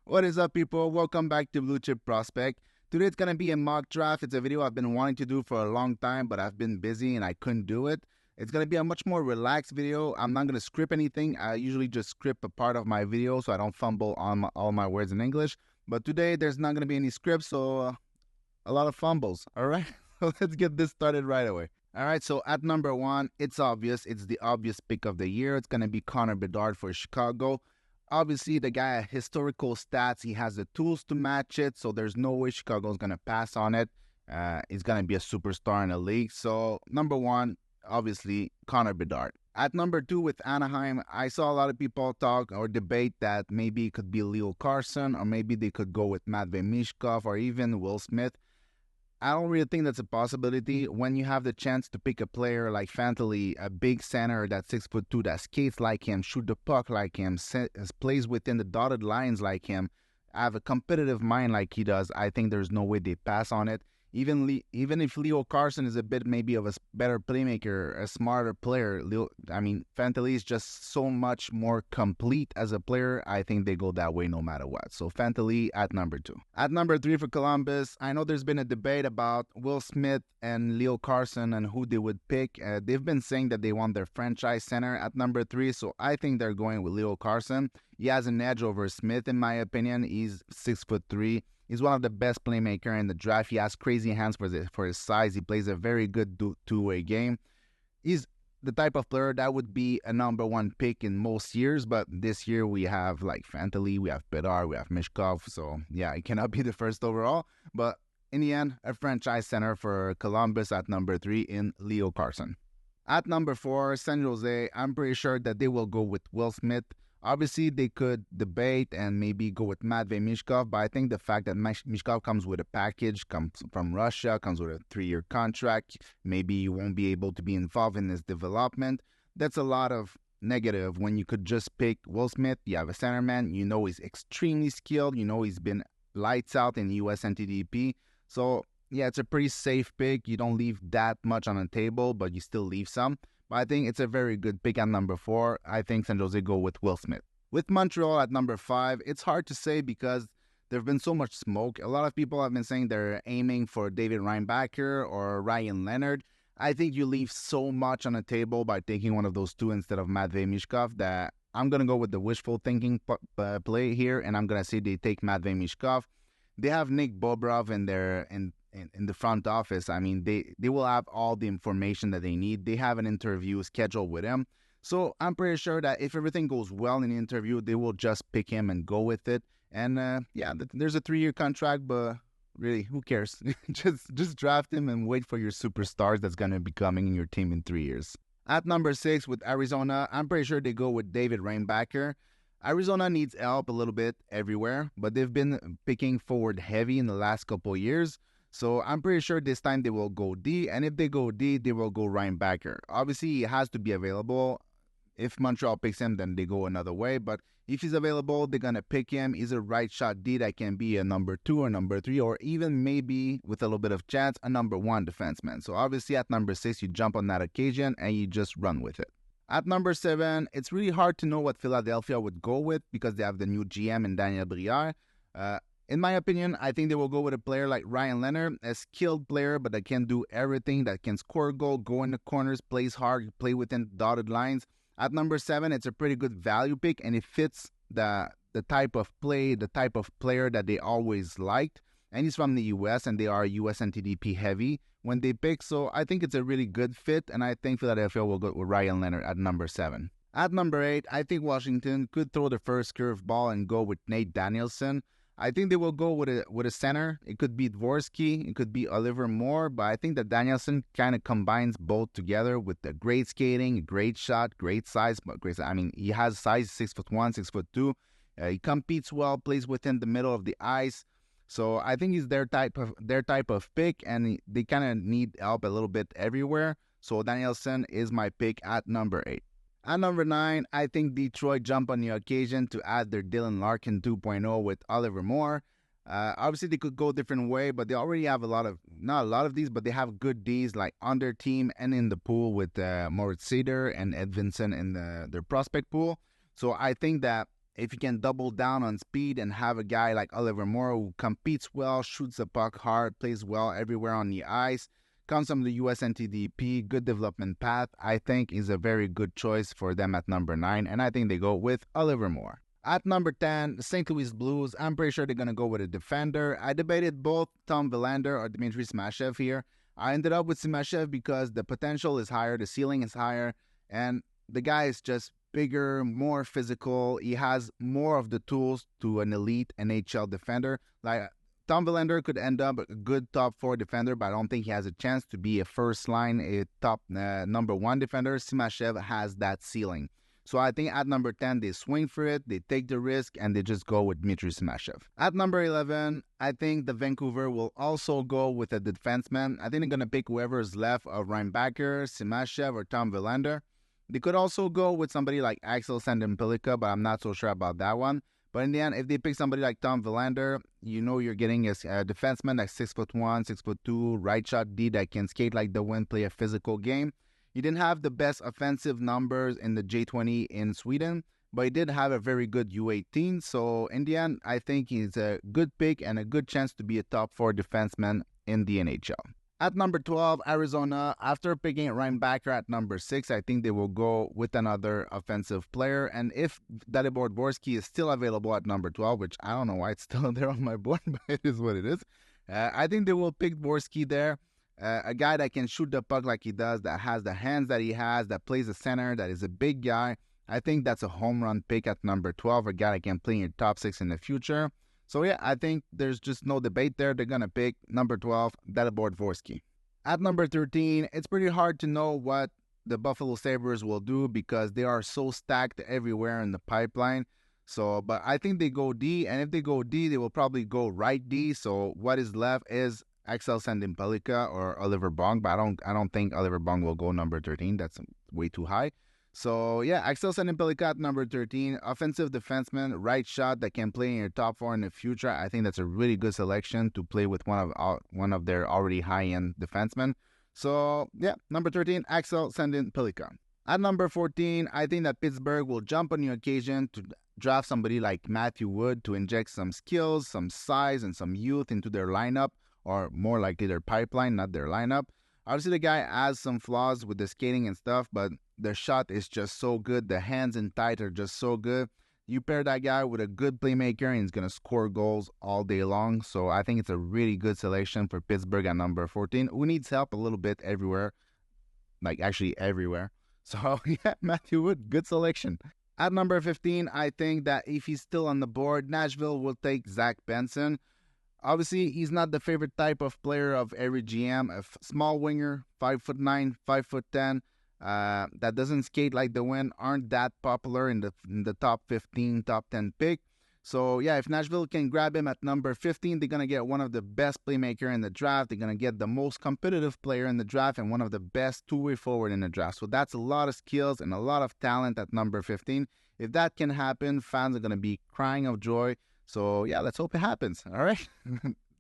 What is up, people? Welcome back to Blue Chip Prospect. Today it's gonna be a mock draft. It's a video I've been wanting to do for a long time, but I've been busy and I couldn't do it. It's gonna be a much more relaxed video. I'm not gonna script anything. I usually just script a part of my video so I don't fumble on all my words in English. But today there's not gonna be any script, so a lot of fumbles. All right, so let's get this started right away. All right, so at number one, it's obvious. It's the obvious pick of the year. It's gonna be Connor Bedard for Chicago. Obviously, the guy has historical stats. He has the tools to match it, so there's no way Chicago's going to pass on it. He's going to be a superstar in the league. So, number one, obviously, Connor Bedard. At number two with Anaheim, I saw a lot of people talk or debate that maybe it could be Leo Carson or maybe they could go with Matvei Mishkov or even Will Smith. I don't really think that's a possibility. When you have the chance to pick a player like Fantilli, a big center that's 6'2", that skates like him, shoot the puck like him, plays within the dotted lines like him, have a competitive mind like he does, I think there's no way they pass on it. Even if Leo Carson is a bit maybe of a better playmaker, a smarter player, Fantilli is just so much more complete as a player. I think they go that way no matter what. So Fantilli at number two. At number three for Columbus, I know there's been a debate about Will Smith and Leo Carson and who they would pick. They've been saying that they want their franchise center at number three, so I think they're going with Leo Carson. He has an edge over Smith, in my opinion. He's 6'3". He's one of the best playmakers in the draft. He has crazy hands for his size. He plays a very good two-way game. He's the type of player that would be a number one pick in most years, but this year we have like Fantilli, we have Bedard, we have Mishkov, so yeah, he cannot be the first overall. But in the end, a franchise center for Columbus at number three in Leo Carson. At number four, San Jose, I'm pretty sure that they will go with Will Smith. Obviously, they could debate and maybe go with Matvei Mishkov, but I think the fact that Mishkov comes with a package, comes from Russia, comes with a 3-year contract, maybe you won't be able to be involved in his development. That's a lot of negative when you could just pick Will Smith. You have a centerman, you know he's extremely skilled, you know he's been lights out in US NTDP. So, yeah, it's a pretty safe pick. You don't leave that much on the table, but you still leave some. But I think it's a very good pick at number four. I think San Jose go with Will Smith. With Montreal at number five, it's hard to say because there's been so much smoke. A lot of people have been saying they're aiming for David Reinbacher or Ryan Leonard. I think you leave so much on the table by taking one of those two instead of Matvei Mishkov that I'm going to go with the wishful thinking play here, and I'm going to say they take Matvei Mishkov. They have Nick Bobrov in the front office. I mean, they will have all the information that they need. They have an interview scheduled with him. So I'm pretty sure that if everything goes well in the interview, they will just pick him and go with it. And there's a 3-year contract, but really, who cares? just draft him and wait for your superstars that's going to be coming in your team in 3 years. At number six with Arizona, I'm pretty sure they go with David Reinbacher. Arizona needs help a little bit everywhere, but they've been picking forward heavy in the last couple of years. So I'm pretty sure this time they will go D, and if they go D, they will go Reinbacher. Obviously, he has to be available. If Montreal picks him, then they go another way. But if he's available, they're going to pick him. He's a right shot D that can be a number 2 or number 3, or even maybe, with a little bit of chance, a number 1 defenseman. So obviously at number 6, you jump on that occasion and you just run with it. At number 7, it's really hard to know what Philadelphia would go with because they have the new GM in Daniel Briere. In my opinion, I think they will go with a player like Ryan Leonard, a skilled player, but that can do everything, that can score a goal, go in the corners, plays hard, play within dotted lines. At number 7, it's a pretty good value pick, and it fits the type of play, the type of player that they always liked. And he's from the U.S., and they are U.S. NTDP heavy when they pick. So I think it's a really good fit, and I think Philadelphia will go with Ryan Leonard at number 7. At number 8, I think Washington could throw the first curveball and go with Nate Danielson. I think they will go with a center. It could be Dvorsky, it could be Oliver Moore, but I think that Danielson kind of combines both together with the great skating, great shot, great size. But he has size, 6'1", 6'2". He competes well, plays within the middle of the ice. So I think he's their type of pick, and they kind of need help a little bit everywhere. So Danielson is my pick at number 8. At number 9, I think Detroit jumped on the occasion to add their Dylan Larkin 2.0 with Oliver Moore. Obviously, they could go a different way, but they already have not a lot of these, but they have good Ds like on their team and in the pool with Moritz Seider and Ed Vincent in their prospect pool. So I think that if you can double down on speed and have a guy like Oliver Moore who competes well, shoots the puck hard, plays well everywhere on the ice, comes from the US NTDP, good development path, I think is a very good choice for them at number 9, and I think they go with Oliver Moore. At number 10, St. Louis Blues, I'm pretty sure they're going to go with a defender. I debated both Tom Willander or Dmitry Simashev here. I ended up with Simashev because the potential is higher, the ceiling is higher, and the guy is just bigger, more physical. He has more of the tools to an elite NHL defender. Like Tom Willander could end up a good top 4 defender, but I don't think he has a chance to be a first line, a top number 1 defender. Simashev has that ceiling. So I think at number 10, they swing for it, they take the risk, and they just go with Dmitry Simashev. At number 11, I think the Vancouver will also go with a defenseman. I think they're going to pick whoever is left of Reinbacher, Simashev, or Tom Willander. They could also go with somebody like Axel Sandin-Pellikka, but I'm not so sure about that one. But in the end, if they pick somebody like Tom Willander, you know you're getting a defenseman that's 6'1", 6'2", right shot D that can skate like the wind, play a physical game. He didn't have the best offensive numbers in the J20 in Sweden, but he did have a very good U18. So in the end, I think he's a good pick and a good chance to be a top 4 defenseman in the NHL. At number 12, Arizona, after picking Reinbacher at number 6, I think they will go with another offensive player. And if Dalibor Dvorsky is still available at number 12, which I don't know why it's still there on my board, but it is what it is, I think they will pick Dvorsky there. A guy that can shoot the puck like he does, that has the hands that he has, that plays the center, that is a big guy. I think that's a home run pick at number 12, a guy that can play in your top 6 in the future. So yeah, I think there's just no debate there. They're going to pick number 12, Dalibor Dvorsky. At number 13, it's pretty hard to know what the Buffalo Sabres will do because they are so stacked everywhere in the pipeline. So, but I think they go D, and if they go D, they will probably go right D. So what is left is Axel Sandin-Pellikka or Oliver Bong, but I don't think Oliver Bong will go number 13. That's way too high. So yeah, Axel Sandin-Pellikka at number 13, offensive defenseman, right shot that can play in your top 4 in the future. I think that's a really good selection to play with one of their already high-end defensemen. So yeah, number 13, Axel Sandin-Pellikka. At number 14, I think that Pittsburgh will jump on the occasion to draft somebody like Matthew Wood to inject some skills, some size, and some youth into their lineup, or more likely their pipeline, not their lineup. Obviously, the guy has some flaws with the skating and stuff, but the shot is just so good. The hands and tight are just so good. You pair that guy with a good playmaker, and he's going to score goals all day long. So I think it's a really good selection for Pittsburgh at number 14, who needs help a little bit everywhere, like actually everywhere. So yeah, Matthew Wood, good selection. At number 15, I think that if he's still on the board, Nashville will take Zach Benson. Obviously, he's not the favorite type of player of every GM. A small winger, 5'9", 5'10", that doesn't skate like the wind, aren't that popular in the top 15, top 10 pick. So yeah, if Nashville can grab him at number 15, they're going to get one of the best playmaker in the draft. They're going to get the most competitive player in the draft and one of the best two-way forward in the draft. So that's a lot of skills and a lot of talent at number 15. If that can happen, fans are going to be crying of joy. So yeah, let's hope it happens. All right.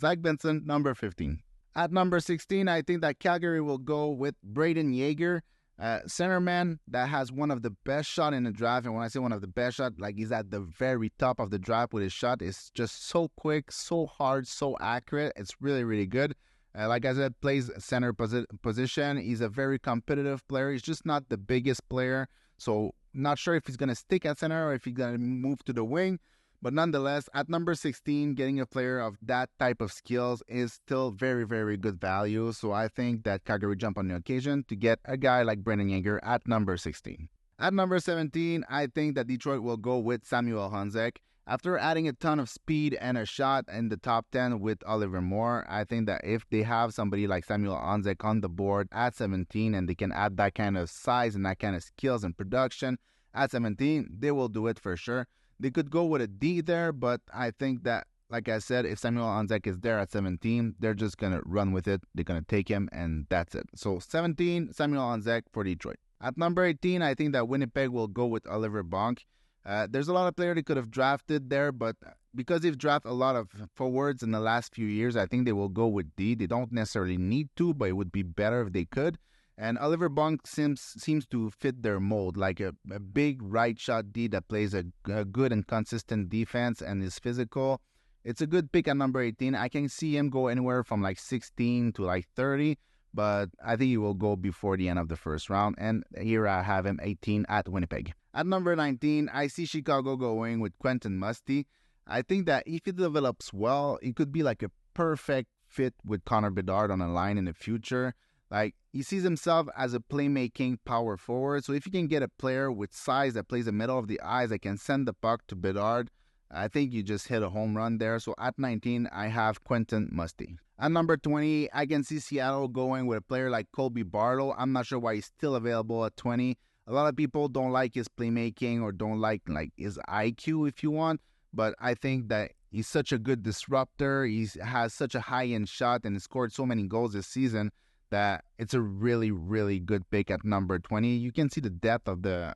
Zach Benson, number 15. At number 16, I think that Calgary will go with Braden Yeager, centerman that has one of the best shot in the draft. And when I say one of the best shot, like he's at the very top of the draft with his shot. It's just so quick, so hard, so accurate. It's really, really good. Like I said, plays center position. He's a very competitive player. He's just not the biggest player. So not sure if he's going to stick at center or if he's going to move to the wing. But nonetheless, at number 16, getting a player of that type of skills is still very, very good value. So I think that Calgary jump on the occasion to get a guy like Brendan Yeager at number 16. At number 17, I think that Detroit will go with Samuel Honzek. After adding a ton of speed and a shot in the top 10 with Oliver Moore, I think that if they have somebody like Samuel Honzek on the board at 17 and they can add that kind of size and that kind of skills and production at 17, they will do it for sure. They could go with a D there, but I think that, like I said, if Samuel Honzek is there at 17, they're just going to run with it. They're going to take him, and that's it. So 17, Samuel Honzek for Detroit. At number 18, I think that Winnipeg will go with Oliver Bonk. There's a lot of players they could have drafted there, but because they've drafted a lot of forwards in the last few years, I think they will go with D. They don't necessarily need to, but it would be better if they could. And Oliver Bunk seems to fit their mold, like a big right shot D that plays a good and consistent defense and is physical. It's a good pick at number 18. I can see him go anywhere from like 16 to like 30, but I think he will go before the end of the first round. And here I have him 18 at Winnipeg. At number 19, I see Chicago going with Quentin Musty. I think that if he develops well, it could be like a perfect fit with Connor Bedard on a line in the future. Like, he sees himself as a playmaking power forward. So if you can get a player with size that plays the middle of the ice that can send the puck to Bedard, I think you just hit a home run there. So at 19, I have Quentin Musty. At number 20, I can see Seattle going with a player like Colby Barlow. I'm not sure why he's still available at 20. A lot of people don't like his playmaking or don't like his IQ if you want. But I think that he's such a good disruptor. He has such a high-end shot and scored so many goals this season that it's a really, really good pick at number 20. You can see the depth of the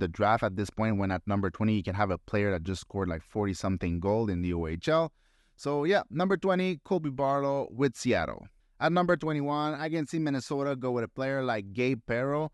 draft at this point when at number 20 you can have a player that just scored like 40-something goals in the OHL. So yeah, number 20, Colby Barlow with Seattle. At number 21, I can see Minnesota go with a player like Gabe Perreault.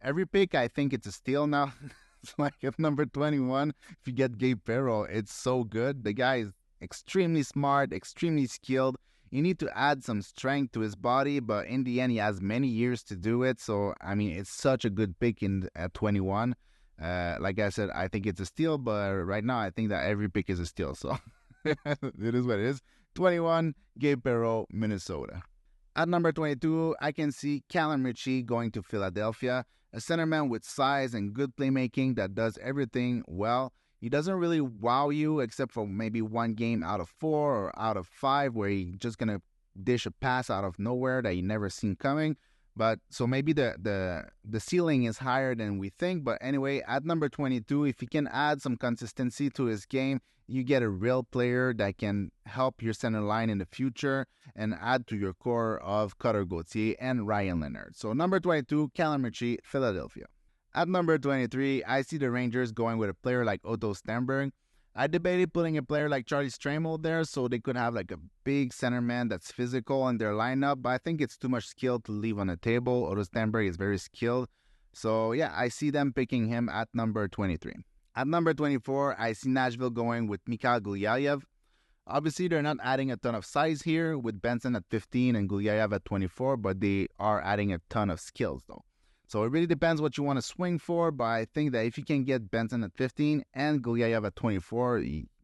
Every pick, I think it's a steal now. It's like at number 21, if you get Gabe Perreault, it's so good. The guy is extremely smart, extremely skilled. You need to add some strength to his body, but in the end, he has many years to do it. So, I mean, it's such a good pick at 21. Like I said, I think it's a steal, but right now, I think that every pick is a steal. So, it is what it is. 21, Gabe Perreault, Minnesota. At number 22, I can see Callum Ritchie going to Philadelphia, a centerman with size and good playmaking that does everything well. He doesn't really wow you except for maybe one game out of 4 or out of 5 where he's just going to dish a pass out of nowhere that you never seen coming. But so maybe the ceiling is higher than we think. But anyway, at number 22, if he can add some consistency to his game, you get a real player that can help your center line in the future and add to your core of Cutter Gauthier and Ryan Leonard. So number 22, Callum Ritchie, Philadelphia. At number 23, I see the Rangers going with a player like Otto Stenberg. I debated putting a player like Charlie Stramel there so they could have like a big centerman that's physical in their lineup, but I think it's too much skill to leave on the table. Otto Stenberg is very skilled. So yeah, I see them picking him at number 23. At number 24, I see Nashville going with Mikhail Gulyayev. Obviously, they're not adding a ton of size here with Benson at 15 and Gulyayev at 24, but they are adding a ton of skills though. So it really depends what you want to swing for, but I think that if you can get Benson at 15 and Gulyayev at 24,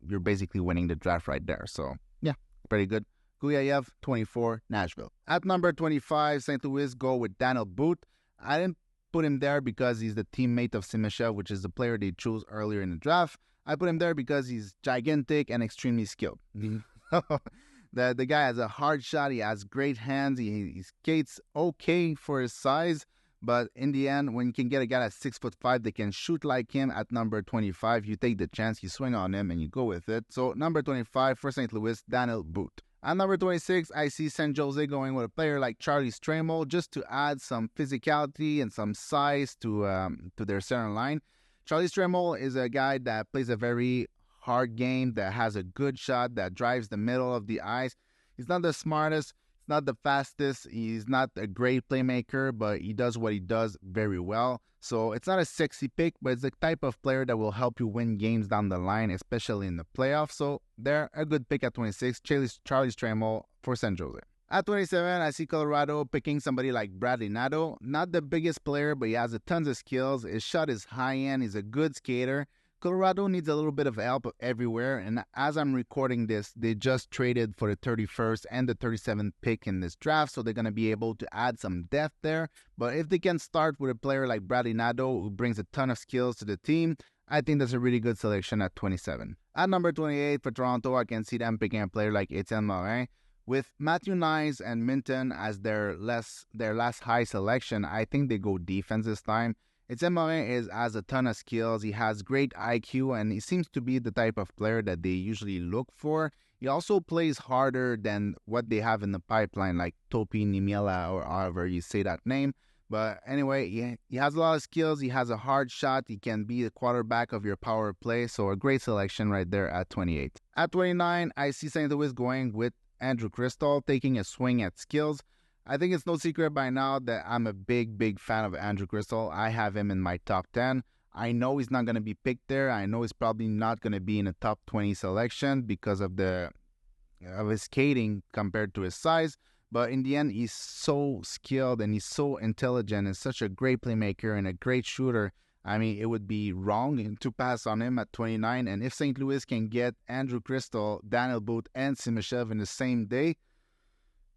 you're basically winning the draft right there. So yeah, pretty good. Gulyayev, 24, Nashville. At number 25, St. Louis go with Daniel Booth. I didn't put him there because he's the teammate of Simashev, which is the player they chose earlier in the draft. I put him there because he's gigantic and extremely skilled. The guy has a hard shot. He has great hands. He skates okay for his size. But in the end, when you can get a guy that's 6'5" that can shoot like him at number 25, you take the chance, you swing on him, and you go with it. So number 25 for St. Louis, Daniel Booth. At number 26, I see San Jose going with a player like Charlie Stramel just to add some physicality and some size to their center line. Charlie Stramel is a guy that plays a very hard game, that has a good shot, that drives the middle of the ice. He's not the smartest. Not the fastest, he's not a great playmaker, but he does what he does very well. So it's not a sexy pick, but it's the type of player that will help you win games down the line, especially in the playoffs. So they're a good pick at 26, Charlie Stramel for San Jose. At 27, I see Colorado picking somebody like Bradley Nadeau. Not the biggest player, but he has a tons of skills. His shot is high-end, he's a good skater. Colorado needs a little bit of help everywhere, and as I'm recording this, they just traded for the 31st and the 37th pick in this draft, so they're going to be able to add some depth there. But if they can start with a player like Bradley Nadeau, who brings a ton of skills to the team, I think that's a really good selection at 27. At number 28 for Toronto, I can see them picking a player like Etienne Morin. With Matthew Nyes and Minton as their last high selection, I think they go defense this time. Etienne Morin has a ton of skills. He has great IQ, and he seems to be the type of player that they usually look for. He also plays harder than what they have in the pipeline, like Topi Niemela or however you say that name. But anyway, he has a lot of skills. He has a hard shot. He can be the quarterback of your power play. So a great selection right there at 28. At 29, I see St. Louis going with Andrew Crystal, taking a swing at skills. I think it's no secret by now that I'm a big fan of Andrew Crystal. I have him in my top 10. I know he's not going to be picked there. I know he's probably not going to be in a top 20 selection because of his skating compared to his size. But in the end, he's so skilled and he's so intelligent and such a great playmaker and a great shooter. I mean, it would be wrong to pass on him at 29. And if St. Louis can get Andrew Crystal, Daniel Booth, and Simashev in the same day,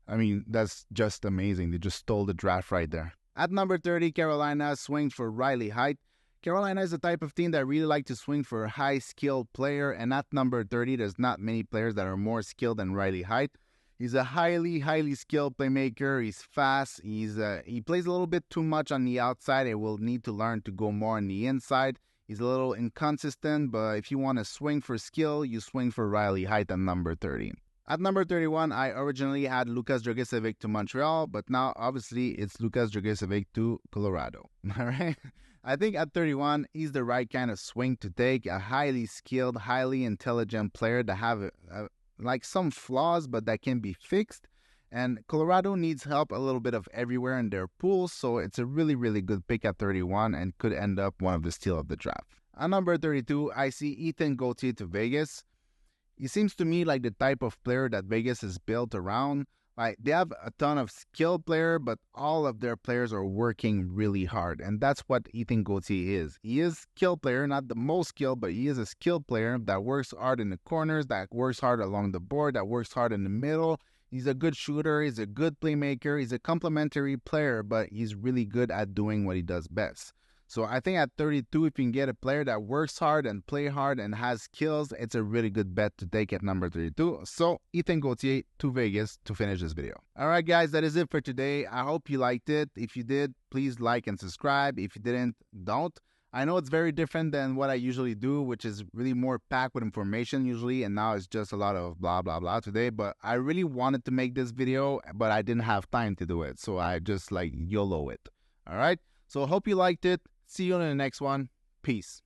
I mean, that's just amazing. They just stole the draft right there. At number 30, Carolina swings for Riley Heidt. Carolina is the type of team that really like to swing for a high-skilled player, and at number 30, there's not many players that are more skilled than Riley Heidt. He's a highly skilled playmaker. He's fast. He plays a little bit too much on the outside. He will need to learn to go more on the inside. He's a little inconsistent, but if you want to swing for skill, you swing for Riley Heidt at number 30. At number 31, I originally had Lukas Dragicevic to Montreal, but now obviously it's Lukas Dragicevic to Colorado. All right. I think at 31, he's the right kind of swing to take. A highly skilled, highly intelligent player that have like some flaws, but that can be fixed. And Colorado needs help a little bit of everywhere in their pool, so it's a really good pick at 31 and could end up one of the steal of the draft. At number 32, I see Ethan Gauthier to Vegas. He seems to me like the type of player that Vegas is built around. Like, they have a ton of skilled players, but all of their players are working really hard. And that's what Ethan Gauthier is. He is a skilled player, not the most skilled, but he is a skilled player that works hard in the corners, that works hard along the board, that works hard in the middle. He's a good shooter. He's a good playmaker. He's a complementary player, but he's really good at doing what he does best. So I think at 32, if you can get a player that works hard and play hard and has skills, it's a really good bet to take at number 32. So Ethan Gauthier to Vegas to finish this video. All right, guys, that is it for today. I hope you liked it. If you did, please like and subscribe. If you didn't, don't. I know it's very different than what I usually do, which is really more packed with information usually, and now it's just a lot of blah, blah, blah today. But I really wanted to make this video, but I didn't have time to do it. So I just like YOLO it. All right. So hope you liked it. See you in the next one. Peace.